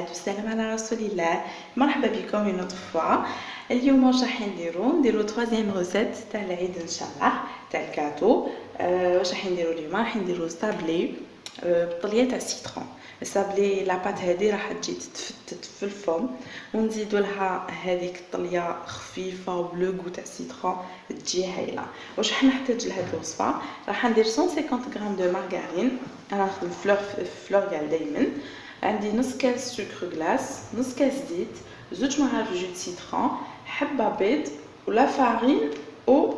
والسلام على رسول الله. مرحبا بكم une autre fois. اليوم واش راح نديرو troisième recette تاع العيد ان شاء الله تاع الكاتو. واش راح نديرو اليوم؟ راح نديرو صابلي بطليه تاع السيترون. الصابلي لاباط هذه راح تجي تتفتت في الفم ونزيدو لها هذيك الطليه خفيفه وبلوغو تاع السيترون تجي هايله. واش راح نحتاج لهاد الوصفه؟ راح ندير 150 غرام دو مارغرين. انا نخدم فلوريال دائما. عندي نص كاس سكر غلاس، نص كاس زيت، زوج معالق جو سيترون، حبه بيض ولا فارين و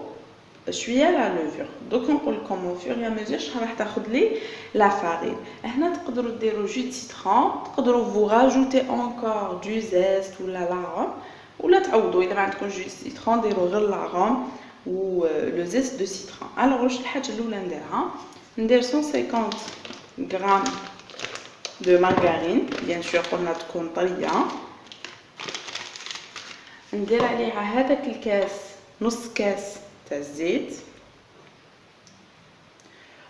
شويه لا لوفور. دوك نقول لكم او فور يا ميزور شحال راح تاخذ لي لا فارين. هنا تقدروا ديروا جو سيترون، تقدروا فو راجوتي انكور دو زيست ولا لاغوم، ولا تعوضوا الا ما عندكم جو سيترون ديروا غير لاغوم و لو زيست دو سيترون. الوغ واش الحاجه الاولى نديرها؟ ندير 150 غرام de margarine bien sûr قلنا تكون طريه. ندير عليها هذاك الكاس نص كاس تاع الزيت،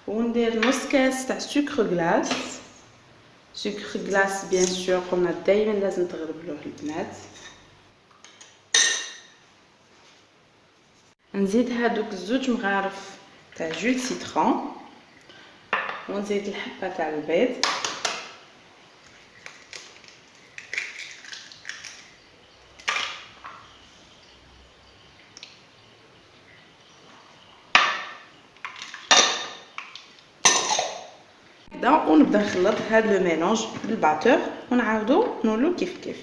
وندير نص كاس تاع سكر غلاس. سكر غلاس bien sûr قلنا دائما لازم تغربلوه البنات. نزيد هادوك زوج مغارف تاع جو سيترون، ونزيد الحبه تاع البيض، ونبدا نخلط هذا لو ميلونج بالباتور ونعاودو نولو كيف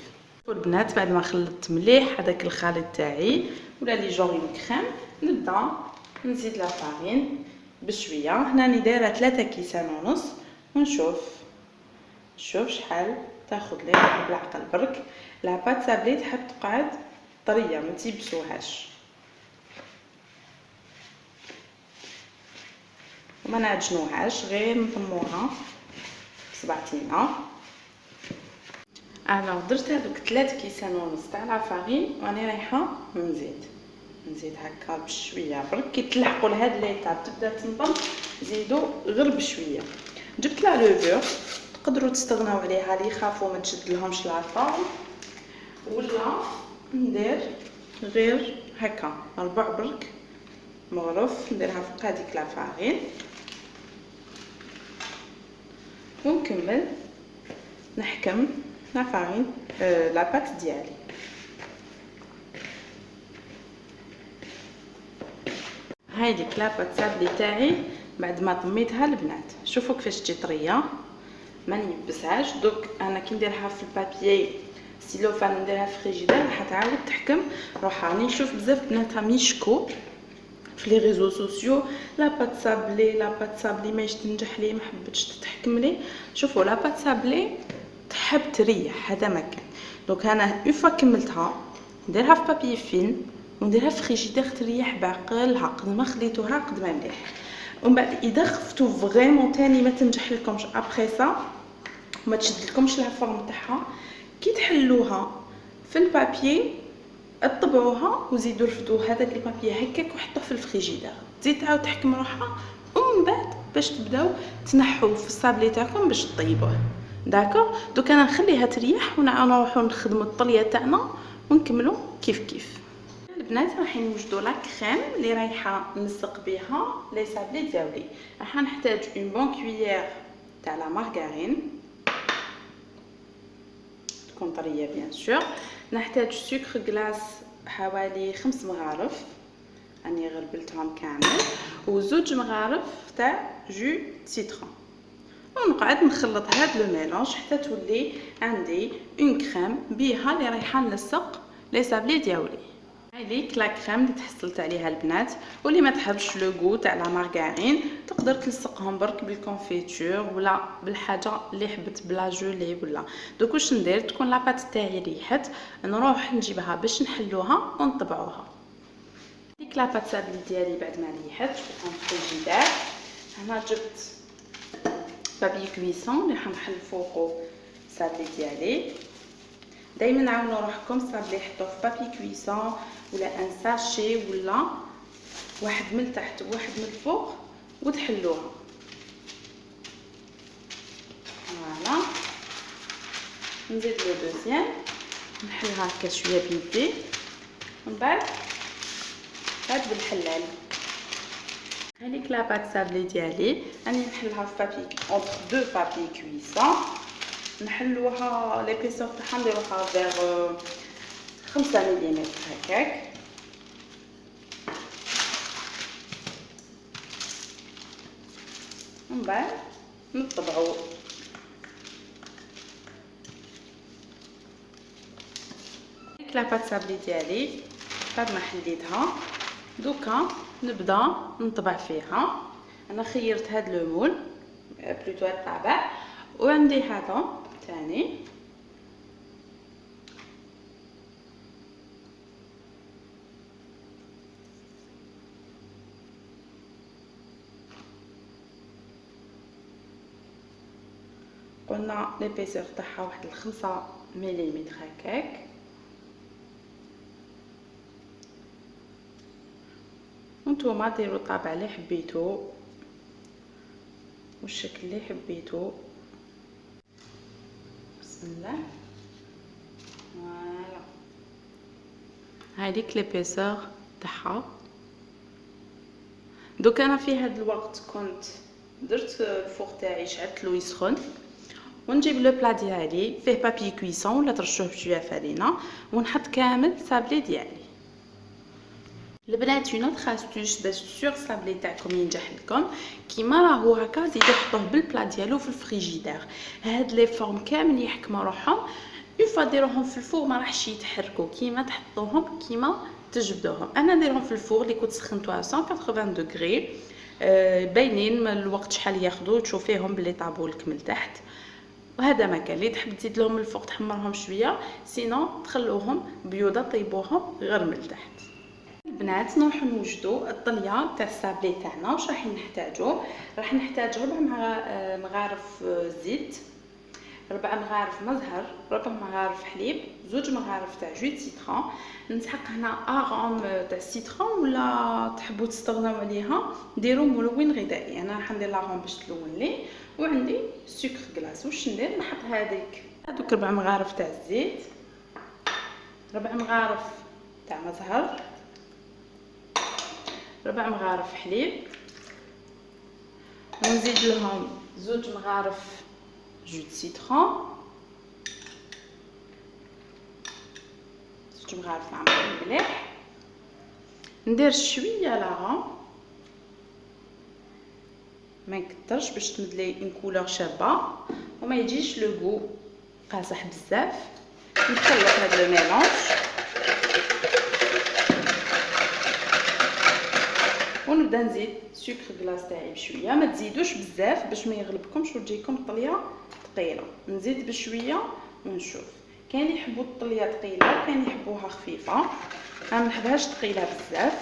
البنات. بعد ما خلطت مليح هذاك الخليط تاعي ولا لي جوري كريم، نبدا نزيد لا فارين بشويه. هنا راني دايره 3 كيسان ونص، ونشوف شحال تاخذ لي بالعقل برك. لاباط صابلي تحب تقعد طريه ما تيبسوهاش وما نعجنوهاش، غير نضموها بصبعتينا. انا درت هذوك 3 كيسان ونص تاع لا فارين واني رايحه نزيد هكا بشويه برك. كي تلحقوا لهاد ليطاب تبدا تنضم، زيدوا غير بشويه. جبت لا لوفور، تقدروا تستغناو عليها اللي يخافوا ما تشد لهمش لاطاب، ولا ندير غير هكا ربع برك مغرف نديرها فوق هذيك لا فارين، ونكمل نحكم لا فارين لاباط ديالي. هاي ديك لاباط صابلي تاعي بعد ما طميتها البنات، شوفوا كيفاش تجي طريه ما نيبسهاش. دوك انا كي نديرها في البابيي سيلوفان نديرها في فريجيدير راح تعاود تحكم روحها. راني نشوف بزاف بناتها ميشكو في لي ريزو سوسيو لاباط صابلي ماش تنجح لي، ما حبتش تتحكم لي. شوفوا لاباط صابلي تحب تريح، هذا مكان. دونك انا اون فوا كملتها نديرها في بابي فيلم ونديرها في فريجيدير تريح بعقلها قد ما خديتوها قد ما مليح. ومن بعد اذا خفتو فريمون تاني ما تنجح لكمش ابري سا ما تشد لكمش لا فورم تاعها، كي تحلوها في البابي اطبعوها وزيدوا رفدوا هذاك البابي هكاك وحطوه في الفريجيدير، تزيد تعاود تحكم روحها. ومن بعد باش تبداو تنحوا في الصابلي تاعكم باش طيبوه. داكور. دوك انا نخليها تريح ونروحوا نخدموا الطليه تاعنا ونكملوا كيف البنات. راح نوجدوا لا كريم اللي رايحه نلصق بها لي صابلي ديالي. راح نحتاج اون بون كويير تاع لا مارغرين تكون طريه بيان سور. نحتاج سكر غلاس حوالي 5 مغارف اني غربلتهم كامل، وزوج مغارف تاع جو سيترون. ونقعد نخلط هاد لو ميلونج حتى تولي عندي اون كريم بها اللي رايحه نلصق لي صابلي ديالي. هاي ليك لا كريم اللي تحصلت عليها البنات. واللي ما تحبش لو غو تاع لا مارغرين تقدر تلصقهم برك بالكونفيتور ولا بالحاجه اللي حبت بلا جولي ولا. دوك واش ندير؟ تكون لاباط تاعي ريحت، نروح نجيبها باش نحلوها ونطبعوها. ديك لاباط صابلي ديالي بعد ما ريحت في الفريجيدير. هنا جبت بابي كويسون اللي حنحل فوقو صابلي ديالي. دائما نعاونوا روحكم صابلي حطوه في بابي كويسون ولا ان ساشي ولا واحد من تحت وواحد من الفوق وتحلوها. فوالا نزيد لو دوزيام نحلها هكا شويه بيدي ومن بعد بالحلال. هذيك لا بات سابلي ديالي راني نحلها في بابي اونتر دو بابي كويسون. نحلوها ليبيسور تاعها نديروها فيغ 5 ملم هكاك. ومن بعد نطبعو. هذيك لا بات سابلي ديالي بعد ما حليتها دوكا نبدا نطبع فيها. انا خيرت هاد لو مول بلوتو الطابع، وعندي هذا ثاني قلنا ليبيسور تاعها واحد 5 ملم هكاك. وانتوما ديروا الطابع اللي حبيتو والشكل اللي حبيتو. بسم الله. فوالا هذيك ليبيسور تاعها. دوك انا في هذا الوقت كنت درت الفوق تاعي شعلتلو يسخن، ونجيب لو بلا ديالي فيه بابي كويسون ولا ترشوه بشويه فرينه ونحط كامل سابلي ديالي. البنات اون اوتر استوس باش سور سابلي تاعكم ينجح لكم كيما راهو هكا، زيدوا حطوه بالبلا ديالو في الفريجيدير. هاد لي فورم كامل يحكموا روحهم اون فوا ديروهم في الفور ما راحش يتحركوا، كيما تحطوهم كيما تجبدوهم. انا نديرهم في الفور اللي كنت سخنتوها 180 دوغري. باينين الوقت شحال ياخذوا، تشوفيهم بلي طابوا لك من تحت. وهذا مكان اللي تحب تزيد لهم الفوق تحمرهم شويه، سينو تخلوهم بيوضه طيبوهم غير من تحت. البنات نروحو نوجدوا الطليه تاع السابلي تاعنا. واش راح نحتاجو؟ راح نحتاج 4 مغارف زيت، 4 مغارف مزهر، 4 مغارف حليب، 2 مغارف تاع جوي سيترون. نسحق هنا اغوم تاع السيترون ولا تحبوا تستغناو عليها ديروا ملون غذائي. انا راح ندير لاغوم باش تلون لي. وعندي سكر كلاص. واش ندير؟ نحط هذوك 4 مغارف تاع الزيت، 4 مغارف تاع مزهر، 4 مغارف حليب، ونزيد لهم 2 مغارف جو سيترون، 2 مغارف معمر الملح. ندير شويه لاغوم ما نكترش باش تمدلي اون كولور شابه وما يجيش لو غو قاصح بزاف. نخلط هذا لو ميلونج ونبدا نزيد سكر كلاص تاعي بشويه. ما تزيدوش بزاف باش ما يغلبكمش وتجيكم الطليه ثقيله. نزيد بشويه ونشوف. كاين اللي يحبوا الطليه ثقيله وكاين اللي يحبوها خفيفه. انا ما نحبهاش ثقيله بزاف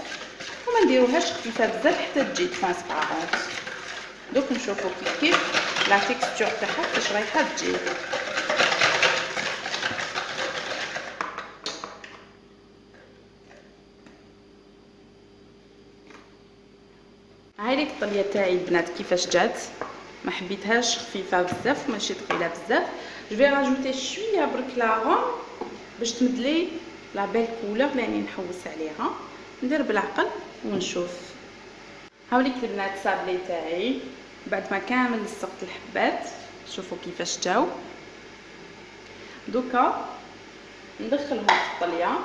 وما نديروهاش خفيفه بزاف حتى تجي ترانسبارونت. دوك نشوفوا كيف لا تيكستور تاعها كيفاش رايحه تجي. هاي ليك الطليه تاعي البنات كيفاش جات. ما حبيتهاش خفيفه بزاف ماشي ثقيله بزاف. جو في راجوتي شويه برك لاغون باش تمدلي لا بيل كولور اللي راني نحوس عليها. ندير بالعقل ونشوف. هاوليك البنات سابلي تاعي بعد ما كامل لصقت الحبات. شوفوا كيفاش جاو. دوكا ندخلهم في الطليه.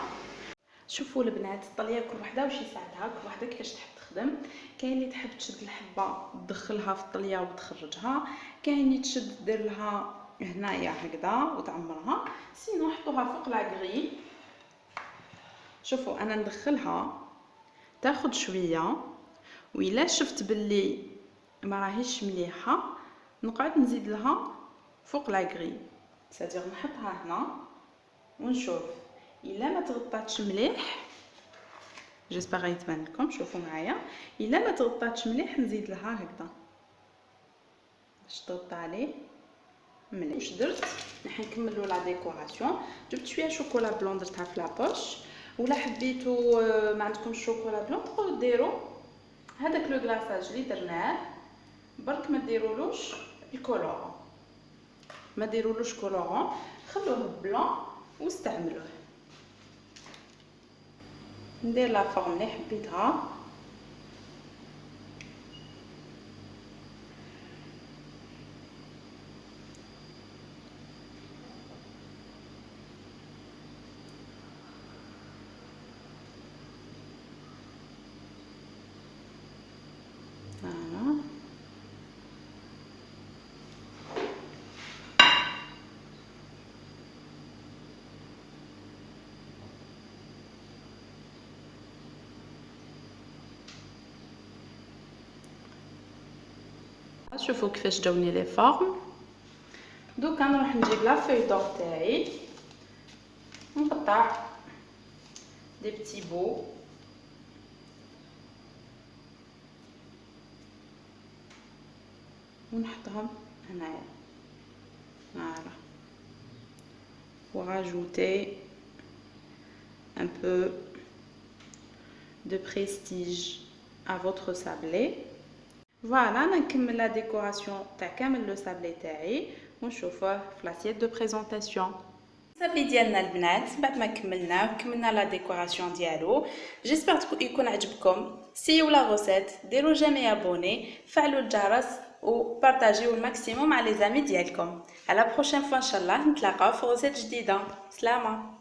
شوفوا البنات الطليه كل وحده واش يساعدها، كل وحده كيفاش تحب تخدم. كاين اللي تحب تشد الحبه تدخلها في الطليه وتخرجها، كاين اللي تشد دير لها هنايا هكذا وتعمرها، سينو حطوها فوق لاغري. شوفوا انا ندخلها تاخذ شويه، وإلا شفت باللي ما راهيش مليحه نقعد نزيد لها فوق لاغري، سادير نحطها هنا ونشوف. الا ما تغطاتش مليح جيسبر يتبان لكم. شوفوا معايا الا ما تغطاتش مليح نزيد لها هكذا باش تغطى عليه مليح. واش درت؟ نحن نكملوا لا ديكوراسيون. جبت شويه شوكولا بلون درتها في لابوش، ولا حبيتو ما عندكمش شوكولا بلون تقدروا ديروا هذاك لو غلاصاج اللي درناه، برك ما ديرولوش الكولورون، ما ديرولوش كولورون. خلوه بلون واستعملوه. ندير لا فورم اللي حبيتها. شوفوا كيفاش جاوني لي فورم. دوكا نروح نجيب لا فوي دور تاعي نقطع دي بتي بو ونحطهم هنايا. فوالا pour ajouter un peu de prestige à votre sablé. فوالا نكمل لا ديكوراسيون تاع كامل لو سابلي تاعي ونشوفوه في لاسيت دو بريزونطاسيون. السابلي ديالنا البنات بعد ما كملنا لا ديكوراسيون ديالو. جيسبر يكون عجبكم. سيو لا غوسيت، ديروا جيمي ابوني، فعلوا الجرس وبارطاجيو الماكسيموم مع لي زامي ديالكم. على بروشين فوا ان شاء الله نتلاقاو في غوسيت جديده. سلامه.